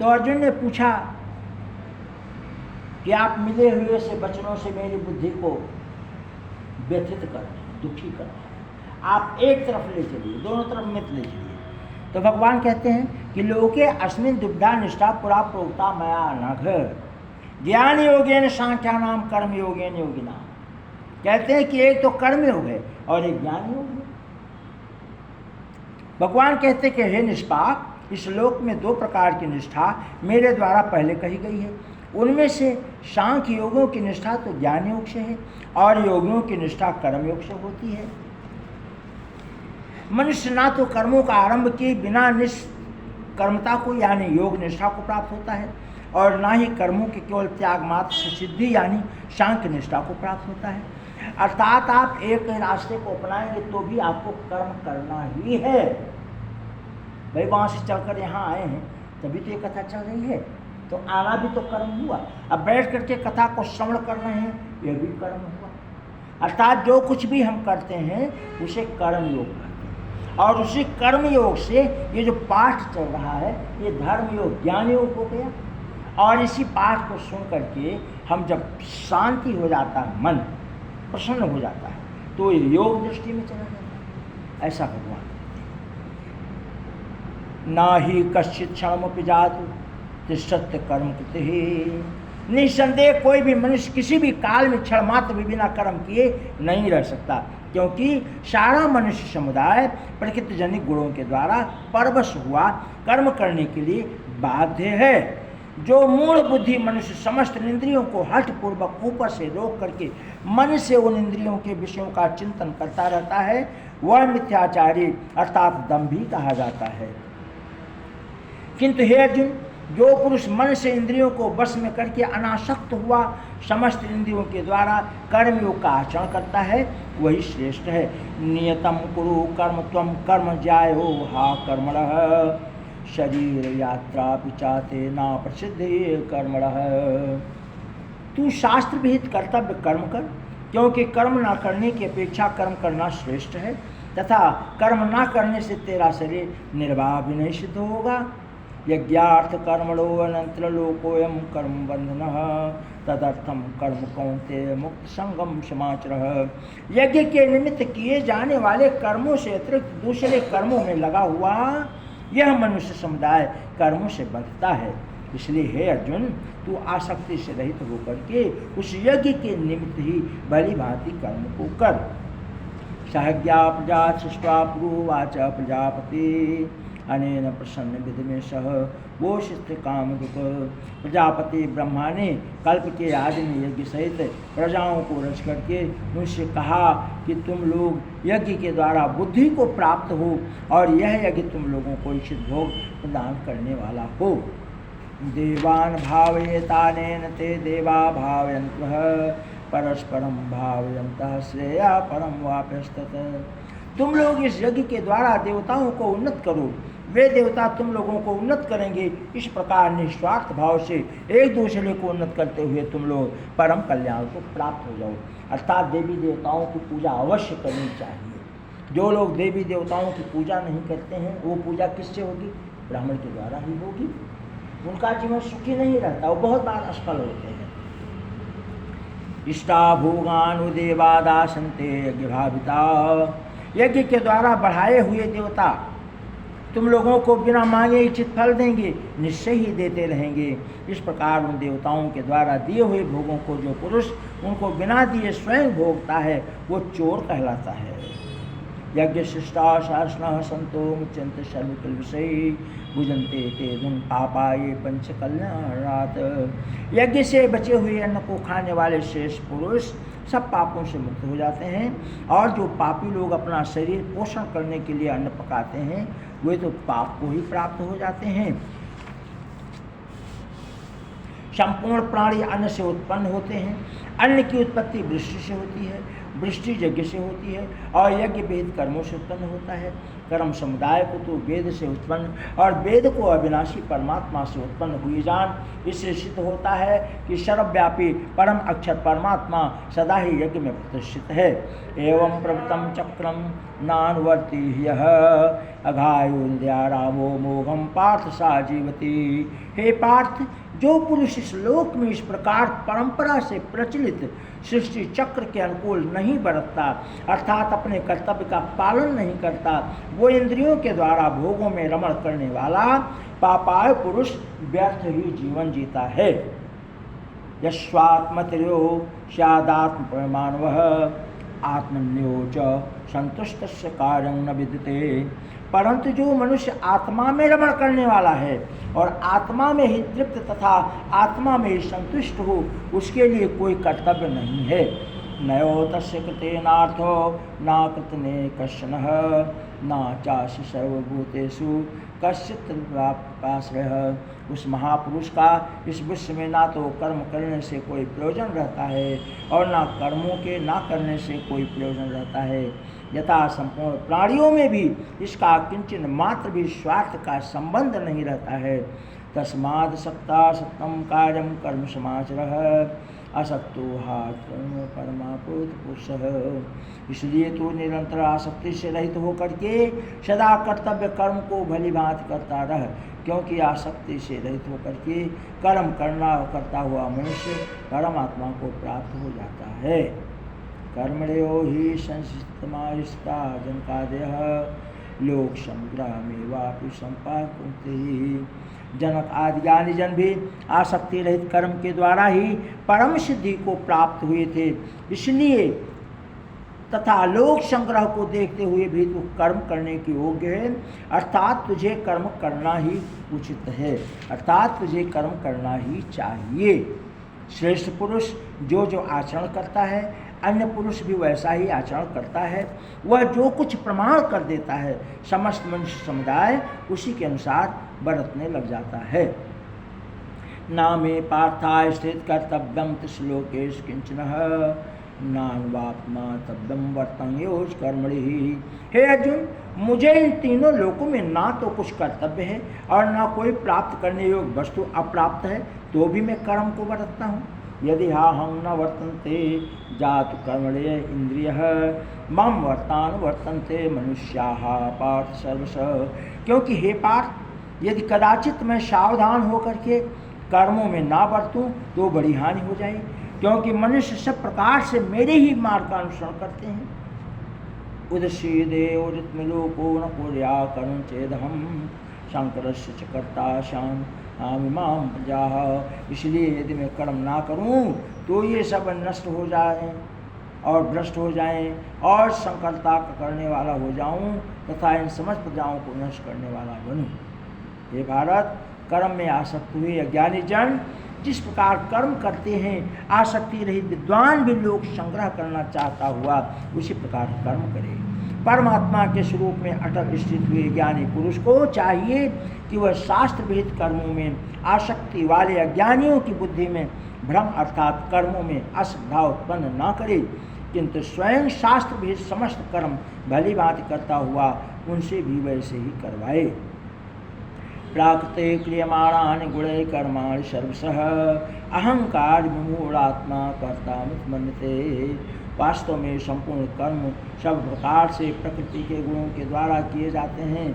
तो अर्जुन ने पूछा कि आप मिले हुए से वचनों से मेरी बुद्धि को व्यथित कर रहे हैं, दुखी कर रहे हैं, आप एक तरफ ले चलिए, दोनों तरफ मत ले चलिए। तो भगवान कहते हैं कि लोके अस्मिन् दुविधा निष्ठा पुरा प्रोक्ता मया नघ ज्ञान योगेन सांख्यानाम कर्म योगेन योगिना। कहते हैं कि एक तो कर्म योग है और एक ज्ञान योग है। भगवान कहते हैं कि हे निष्पाप, इस लोक में दो प्रकार की निष्ठा मेरे द्वारा पहले कही गई है। उनमें से सांख्य योगों की निष्ठा तो ज्ञान योग से है और योगियों की निष्ठा कर्म योग से होती है। मनुष्य ना तो कर्मों का आरंभ किए बिना निष्कर्मता को यानी योग निष्ठा को प्राप्त होता है और ना ही कर्मों के केवल त्याग मात्र से सिद्धि यानी सांख्य निष्ठा को प्राप्त होता है। अर्थात आप एक रास्ते को अपनाएंगे तो भी आपको कर्म करना ही है। भाई वहाँ से चलकर यहाँ आए हैं तभी तो ये कथा चल रही है, तो आना भी तो कर्म हुआ। अब बैठ करके कथा को श्रवण कर रहे हैं, यह भी कर्म हुआ। अर्थात जो कुछ भी हम करते हैं उसे कर्म योग करते हैं और उसी कर्म योग से ये जो पाठ चल रहा है ये धर्म योग ज्ञान योग हो गया। और इसी पाठ को सुन करके हम जब शांति हो जाता है, मन प्रसन्न हो जाता है, तो ये योग दृष्टि में चला जाता है। ऐसा भगवान ना ही कश्चित क्षणमपि जातु तिष्ठत्य कर्म कृते ही। निसंदेह कोई भी मनुष्य किसी भी काल में क्षण मात्र भी बिना कर्म किए नहीं रह सकता, क्योंकि सारा मनुष्य समुदाय प्रकृतिजनिक गुणों के द्वारा परवश हुआ कर्म करने के लिए बाध्य है। जो मूढ़ बुद्धि मनुष्य समस्त इंद्रियों को हठ पूर्वक ऊपर से रोक करके मन से उन इंद्रियों के विषयों का चिंतन करता रहता है वह मिथ्याचारी अर्थात दंभी कहा जाता है। किंतु हे अर्जुन, जो पुरुष मन से इंद्रियों को वश में करके अनासक्त हुआ समस्त इंद्रियों के द्वारा कर्मयोग का आचरण करता है वही श्रेष्ठ है। नियतम कुरु कर्म त्वम कर्म ज्यायो हा कर्मणः शरीर यात्रा पिचाते ना प्रसिद्धि कर्मणः। तू शास्त्र विहित कर्तव्य कर्म कर, क्योंकि कर्म ना करने की अपेक्षा कर्म करना श्रेष्ठ है तथा कर्म ना करने से तेरा शरीर निर्वाह भी नहीं सिद्ध होगा। यज्ञार्थ कर्मणो अनंतर लोकोयम कर्म बंधनः तदर्थम कर्म कौन्तेय मुक्त संगम समाचरः। यज्ञ के निमित्त किए जाने वाले कर्मों से अतिरिक्त दूसरे कर्मों में लगा हुआ यह मनुष्य समुदाय कर्मों से बंधता है। इसलिए हे अर्जुन, तू आसक्ति से रहित होकर के उस यज्ञ के निमित्त ही भली भांति कर्म को कर। सहज्ञा प्रजा सृष्टा पुरुवाच प्रजापति अनेन प्रसन्न विधि में सह वो शिष्ट काम दुख। प्रजापति ब्रह्मा ने कल्प के आदि में यज्ञ सहित प्रजाओं को रच करके उनसे कहा कि तुम लोग यज्ञ के द्वारा बुद्धि को प्राप्त हो और यह यज्ञ तुम लोगों को इच्छित भोग प्रदान करने वाला हो। देवान भावयेतानेन ते देवा भावयन्तः परस्परम भावयन्तः श्रेया परम वाप्यस्ततः। तुम लोग इस यज्ञ के द्वारा देवताओं को उन्नत करो, वे देवता तुम लोगों को उन्नत करेंगे। इस प्रकार निस्वार्थ भाव से एक दूसरे को उन्नत करते हुए तुम लोग परम कल्याण को प्राप्त हो जाओ। अर्थात देवी देवताओं की पूजा अवश्य करनी चाहिए। जो लोग देवी देवताओं की पूजा नहीं करते हैं वो पूजा किससे होगी? ब्राह्मण के द्वारा ही होगी। उनका जीवन सुखी नहीं रहता, वो बहुत बार असफल होते हैं। इष्टा भोगानुदेवादासन्ते यज्ञ भाविता। यज्ञ के द्वारा बढ़ाए हुए देवता तुम लोगों को बिना मांगे इच्छित फल देंगे, निश्चय ही देते रहेंगे। इस प्रकार उन देवताओं के द्वारा दिए हुए भोगों को जो पुरुष उनको बिना दिए स्वयं भोगता है वो चोर कहलाता है। यज्ञ शिष्टा शासना संतो मुच्यंत शर्मिकल विषयी भुजंते ते धन पापाये पंच कल्याणात्। यज्ञ से बचे हुए अन्न को खाने वाले शेष पुरुष सब पापों से मुक्त हो जाते हैं और जो पापी लोग अपना शरीर पोषण करने के लिए अन्न पकाते हैं वे तो पाप को ही प्राप्त हो जाते हैं। संपूर्ण प्राणी अन्न से उत्पन्न होते हैं। अन्न की उत्पत्ति वृष्टि से होती है, वृष्टि यज्ञ से होती है और यज्ञ वेद कर्मों से उत्पन्न होता है। कर्म समुदाय को तो वेद से उत्पन्न और वेद को अविनाशी परमात्मा से उत्पन्न हुई जान। इससे सिद्ध होता है कि सर्वव्यापी परम अक्षर परमात्मा सदा ही यज्ञ में प्रतिष्ठित है। एवं प्रवृत्तम चक्रम नानुवर्ति यह अघायुन्द्या रामो मोघम पार्थ सा जीवती। हे पार्थ, जो पुरुष इस लोक में इस प्रकार परंपरा से प्रचलित सृष्टि चक्र के अनुकूल नहीं बरतता, अर्थात अपने कर्तव्य का पालन नहीं करता, वो इंद्रियों के द्वारा भोगों में रमण करने वाला पापाय पुरुष व्यर्थ ही जीवन जीता है। यस्वात्मतरो स्यादात्म प्रमाणवः आत्मन्यो च संतुष्टस्य कार्यं न विद्यते। परंतु जो मनुष्य आत्मा में रमण करने वाला है और आत्मा में ही तृप्त तथा आत्मा में ही संतुष्ट हो, उसके लिए कोई कर्तव्य नहीं है। नयो तस्य कृतेनार्थो ना कृतने कश्चनः ना चास्य सर्वभूतेषु कश्चित् आश्रयः। उस महापुरुष का इस विश्व में ना तो कर्म करने से कोई प्रयोजन रहता है और ना कर्मों के ना करने से कोई प्रयोजन रहता है। यथा संपूर्ण प्राणियों में भी इसका किंचन मात्र भी स्वार्थ का संबंध नहीं रहता है। तस्माद् सक्ता सत्यम कार्यम कर्म समाचरः असक्तो हात्म परमापुरुष पुरुषः। इसलिए तो निरंतर आसक्ति से रहित होकर के सदा कर्तव्य कर्म को भली भांति करता रह, क्योंकि आसक्ति से रहित होकर के कर्म करता हुआ मनुष्य परमात्मा को प्राप्त हो जाता है। कर्मण्यो हि संसितमायुष्टा जनकादयः लोक संग्रहमेवापि संपादन्ति। जनक आदि ज्ञानी जन भी आसक्ति रहित कर्म के द्वारा ही परम सिद्धि को प्राप्त हुए थे। इसलिए तथा लोक संग्रह को देखते हुए भी तू कर्म करने की योग्य है, अर्थात तुझे कर्म करना ही उचित है, अर्थात तुझे कर्म करना ही चाहिए। श्रेष्ठ पुरुष जो जो आचरण करता है, अन्य पुरुष भी वैसा ही आचरण करता है। वह जो कुछ प्रमाण कर देता है, समस्त मनुष्य समुदाय उसी के अनुसार बरतने लग जाता है। नामे पार्थाय स्थित कर्तव्यम त्रिश्लोकेश किंचनः नान्वात्मा तब्दम वर्तंयोज कर्मणि। हे अर्जुन, मुझे इन तीनों लोकों में ना तो कुछ कर्तव्य है और ना कोई प्राप्त करने योग्य वस्तु अप्राप्त है, तो भी मैं कर्म को बरतता हूँ। यदि हाहं न वर्तन्ते जातु कर्मणे इंद्रियः मम वर्तान वर्तन्ते मनुष्याः पार्थ सर्वशः। क्योंकि हे पार्थ, यदि कदाचित मैं सावधान होकर के कर्मों में ना बरतूं तो बड़ी हानि हो जाए, क्योंकि मनुष्य सब प्रकार से मेरे ही मार्ग का अनुसरण करते हैं। उदसीदे उदितमिलोको न कुर्या कर्म चेदहम शंकरस्य च कर्ता शाम आमिमाम प्रजाः। इसलिए यदि मैं कर्म ना करूं तो ये सब नष्ट हो जाएं और भ्रष्ट हो जाएं और संकरता करने वाला हो जाऊं तथा इन समस्त प्रजाओं को नष्ट करने वाला बनूं। हे भारत, कर्म में आसक्त हुए अज्ञानी जन जिस प्रकार कर्म करते हैं, आसक्ति रहित विद्वान भी लोक संग्रह करना चाहता हुआ उसी प्रकार कर्म करे। परमात्मा के स्वरूप में अटल स्थित हुए ज्ञानी पुरुष को चाहिए कि वह शास्त्र विहित कर्मों में आसक्ति वाले अज्ञानियों की बुद्धि में भ्रम अर्थात कर्मों में अश्रद्धा उत्पन्न न करे, किंतु स्वयं शास्त्र विहित समस्त कर्म भली भांति करता हुआ उनसे भी वैसे ही करवाए। प्राकृते क्रियमाणानि गुणे कर्माणि सर्वशः अहंकार विमूढ़ात्मा कर्तामिति मन्यते। वास्तव में संपूर्ण कर्म सब प्रकार से प्रकृति के गुणों के द्वारा किए जाते हैं,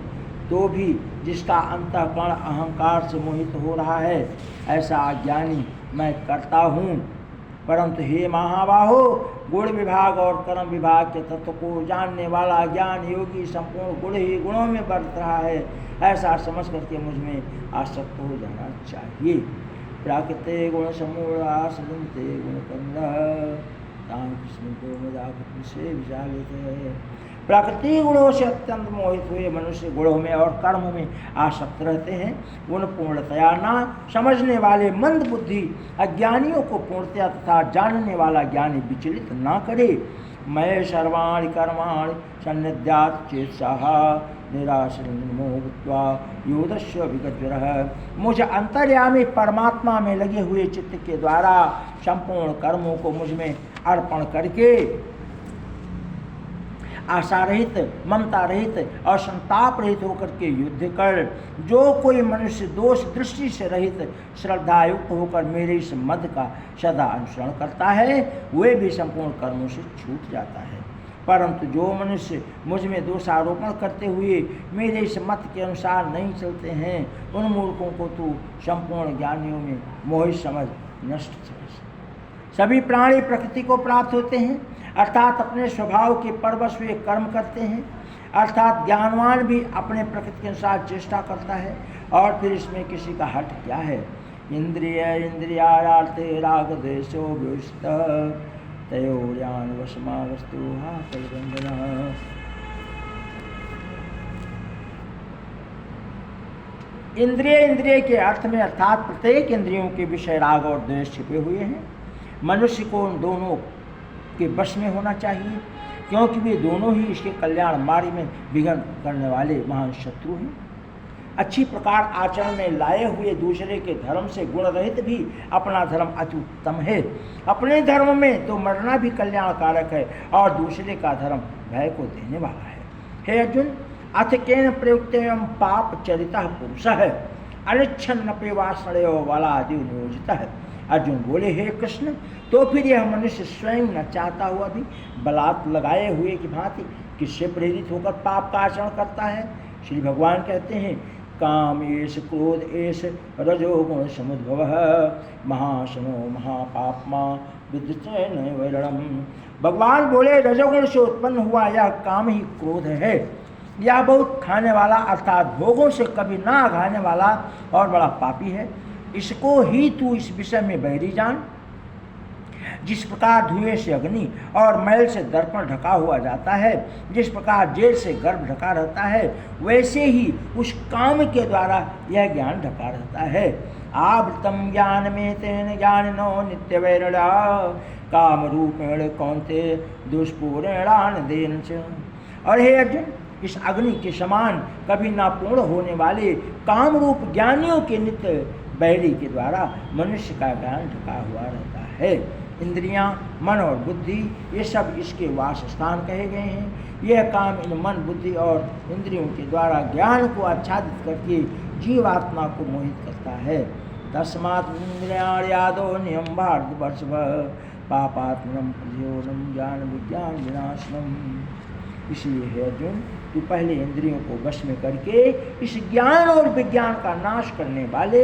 तो भी जिसका अंतःकरण अहंकार से मोहित हो रहा है, ऐसा अज्ञानी मैं करता हूँ। परंतु हे महाबाहो, गुण विभाग और कर्म विभाग के तत्व को जानने वाला ज्ञान योगी संपूर्ण गुण ही गुणों में बरत रहा है, ऐसा समझ करके मुझ में आसक्त हो जाना चाहिए। प्राकृते गुण समूढ़ा सदंते गुण कंद कृष्ण को मदाकृति से विचालित है। प्राकृतिक गुणों से अत्यंत मोहित हुए मनुष्य गुणों में और कर्मों में आसक्त रहते हैं। गुण पूर्णतया ना समझने वाले मंद बुद्धि अज्ञानियों को पूर्णतया तथा जानने वाला ज्ञानी विचलित ना करे। मैं सर्वाणि कर्माणि सन्निध्यात् चेतसः निराश्र निर्मोह भूत्वा योदस्व विगतज्वरः। मुझ अंतर्यामी परमात्मा में लगे हुए चित्त के द्वारा संपूर्ण कर्मों को मुझ में अर्पण करके आशा रहित, ममता रहित और संताप रहित होकर के युद्ध कर जो कोई मनुष्य दोष दृष्टि से रहित श्रद्धायुक्त होकर मेरे इस मद का सदा अनुसरण करता है वे भी संपूर्ण कर्मों से छूट जाता है। परंतु जो मनुष्य मुझ में दोषारोपण करते हुए मेरे इस मत के अनुसार नहीं चलते हैं उन मूर्खों को तू संपूर्ण ज्ञानियों में मोहित समझ, नष्ट समझ। सभी प्राणी प्रकृति को प्राप्त होते हैं अर्थात अपने स्वभाव के परवश वे कर्म करते हैं, अर्थात ज्ञानवान भी अपने प्रकृति के अनुसार चेष्टा करता है और फिर इसमें किसी का हट क्या है। इंद्रिय इंद्रियार्थे राग द्वेषो व्युष्टः तयोर्यान वशमा वस्तु कलबंधनः। इंद्रिय के अर्थ में अर्थात प्रत्येक इंद्रियों के विषय राग और द्वेष छिपे हुए हैं। मनुष्य को उन दोनों के वश में होना चाहिए क्योंकि वे दोनों ही इसके कल्याण मार्ग में विघ्न करने वाले महान शत्रु हैं। अच्छी प्रकार आचरण में लाए हुए दूसरे के धर्म से गुण रहित भी अपना धर्म अति उत्तम है। अपने धर्म में तो मरना भी कल्याणकारक है और दूसरे का धर्म भय को देने वाला है। हे अर्जुन, अथ केन प्रयुक्तेयं पाप चरितः पुरुषः अनिच्छन्नपि वासनयो बलादि नियोजितः। अर्जुन बोले, हे कृष्ण, तो फिर यह मनुष्य स्वयं न चाहता हुआ भी बलात् लगाए हुए की भांति किससे प्रेरित होकर पाप का आचरण करता है। श्री भगवान कहते हैं, काम एष क्रोध एष रजोगुण समुद्भवः महाशनो महापाप्मा विद्यतेन वैरणम। भगवान बोले, रजोगुण से उत्पन्न हुआ यह काम ही क्रोध है। यह बहुत खाने वाला अर्थात भोगों से कभी ना खाने वाला और बड़ा पापी है। इसको ही तू इस विषय में बहरी जान। जिस प्रकार धुएं से अग्नि और मैल से दर्पण ढका हुआ जाता है, जिस प्रकार जेल से गर्भ ढका रहता है, वैसे ही उस काम के द्वारा यह ज्ञान ढका रहता है। आवृतम ज्ञान में तेन ज्ञानिनो नित्य वैरणा काम रूपेण कौन्ते दुष्पूर्णान देन च। और हे अर्जुन, इस अग्नि के समान कभी ना पूर्ण होने वाले काम रूप ज्ञानियों के नित्य बैरी के द्वारा मनुष्य का ज्ञान ढका हुआ रहता है। इंद्रियां, मन और बुद्धि ये सब इसके वास स्थान कहे गए हैं। यह काम इन मन, बुद्धि और इंद्रियों के द्वारा ज्ञान को आच्छादित करके जीवात्मा को मोहित करता है। तस्मात् इंद्रियादो नियम भारतवर्षभ पापात्मनम प्रयोनम ज्ञान विज्ञान विनाशनम। इसलिए है अर्जुन, तू पहले इंद्रियों को वश में करके इस ज्ञान और विज्ञान का नाश करने वाले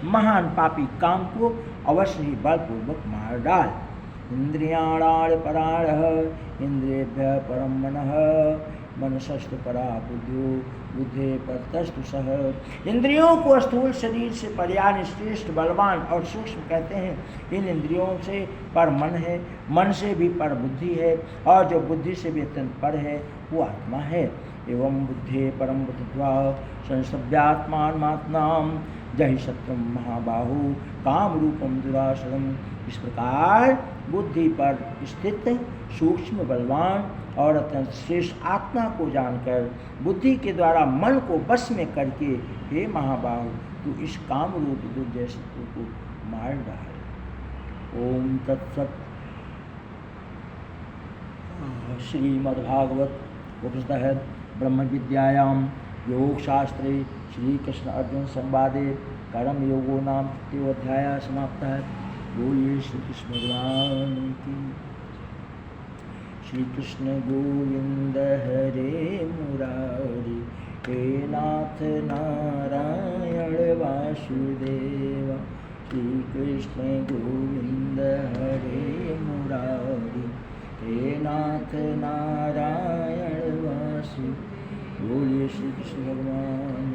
महान पापी काम को अवश्य ही बलपूर्वक मार डाल। इंद्रियाणां पराणः इंद्रियेभ्यः परं मनः मनसस्तु परा बुद्धियो बुद्धे परतस्तु सः। इंद्रियों को स्थूल शरीर से पर्याय श्रेष्ठ, बलवान और सूक्ष्म कहते हैं। इन इंद्रियों से पर मन है, मन से भी पर बुद्धि है और जो बुद्धि से भी अत्यंत पर है वो आत्मा है। एवं बुद्धे परम बुद्ध्वा संसभ्यात्मात्मात्माम जहि शत्रम महाबाहु काम रूपम दुरासरम। इस प्रकार बुद्धि पर स्थित सूक्ष्म, बलवान और अत्यंत श्रेष्ठ आत्मा को जानकर बुद्धि के द्वारा मन को वश में करके हे महाबाहु, तू इस काम रूप दुर्जय शत्रु को मार डाल। ओम तत्सत। श्रीमद्भागवत उपनिषद ब्रह्म विद्यायां योग शास्त्रे श्री कृष्ण अर्जुन संवादे कर्म योगो नाम तृतीयोऽध्यायः समाप्तः। बोलिए श्री कृष्ण भगवान की। श्री कृष्ण गोविंद हरे मुरारी, हे नाथ नारायण वासुदेव। श्री कृष्ण गोविंद हरे मुरारी, हे नाथ नारायण वासुदेव। बोलिए श्री कृष्ण भगवान